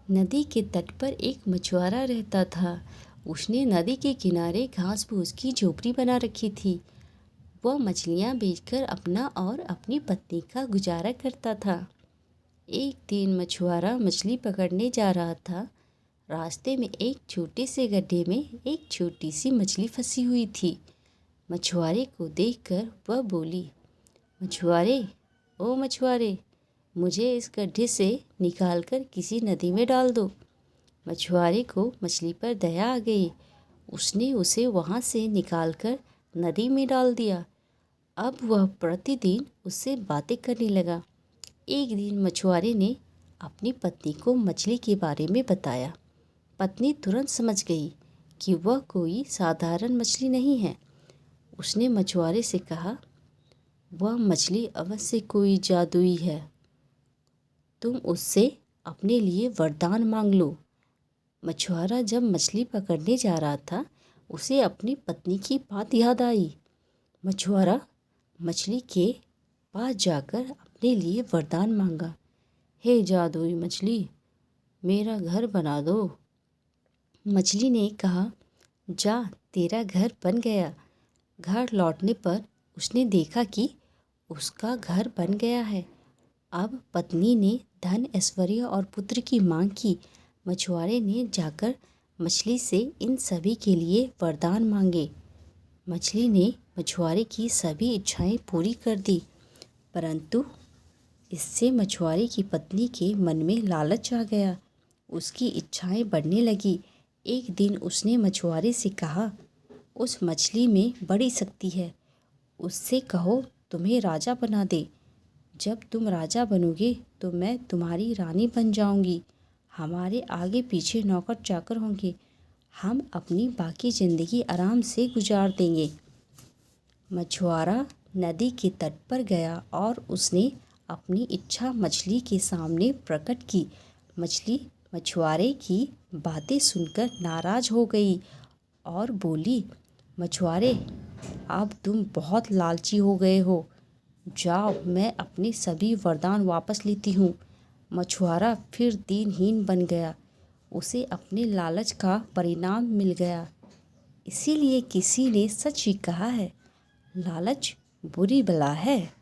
नदी के तट पर एक मछुआरा रहता था। उसने नदी के किनारे घास फूस की झोपड़ी बना रखी थी। वह मछलियाँ बेचकर अपना और अपनी पत्नी का गुजारा करता था। एक दिन मछुआरा मछली पकड़ने जा रहा था। रास्ते में एक छोटे से गड्ढे में एक छोटी सी मछली फंसी हुई थी। मछुआरे को देखकर वह बोली, मछुआरे, ओ मछुआरे, मुझे इस गड्ढे से निकालकर किसी नदी में डाल दो। मछुआरे को मछली पर दया आ गई। उसने उसे वहाँ से निकालकर नदी में डाल दिया। अब वह प्रतिदिन उससे बातें करने लगा। एक दिन मछुआरे ने अपनी पत्नी को मछली के बारे में बताया। पत्नी तुरंत समझ गई कि वह कोई साधारण मछली नहीं है। उसने मछुआरे से कहा, वह मछली अवश्य कोई जादुई है। तुम उससे अपने लिए वरदान मांग लो। मछुआरा जब मछली पकड़ने जा रहा था, उसे अपनी पत्नी की बात याद आई। मछुआरा मछली के पास जाकर अपने लिए वरदान मांगा, हे जादुई मछली, मेरा घर बना दो। मछली ने कहा, जा, तेरा घर बन गया। घर लौटने पर उसने देखा कि उसका घर बन गया है। अब पत्नी ने धन, ऐश्वर्य और पुत्र की मांग की। मछुआरे ने जाकर मछली से इन सभी के लिए वरदान मांगे। मछली ने मछुआरे की सभी इच्छाएं पूरी कर दी, परंतु इससे मछुआरे की पत्नी के मन में लालच आ गया। उसकी इच्छाएं बढ़ने लगी। एक दिन उसने मछुआरे से कहा, उस मछली में बड़ी शक्ति है, उससे कहो तुम्हें राजा बना दे। जब तुम राजा बनोगे तो मैं तुम्हारी रानी बन जाऊंगी। हमारे आगे पीछे नौकर चाकर होंगे। हम अपनी बाकी ज़िंदगी आराम से गुजार देंगे। मछुआरा नदी के तट पर गया और उसने अपनी इच्छा मछली के सामने प्रकट की। मछली मछुआरे की बातें सुनकर नाराज़ हो गई और बोली, मछुआरे, अब तुम बहुत लालची हो गए हो। जाओ, मैं अपने सभी वरदान वापस लेती हूँ। मछुआरा फिर दीनहीन बन गया। उसे अपने लालच का परिणाम मिल गया। इसीलिए किसी ने सच ही कहा है, लालच बुरी बला है।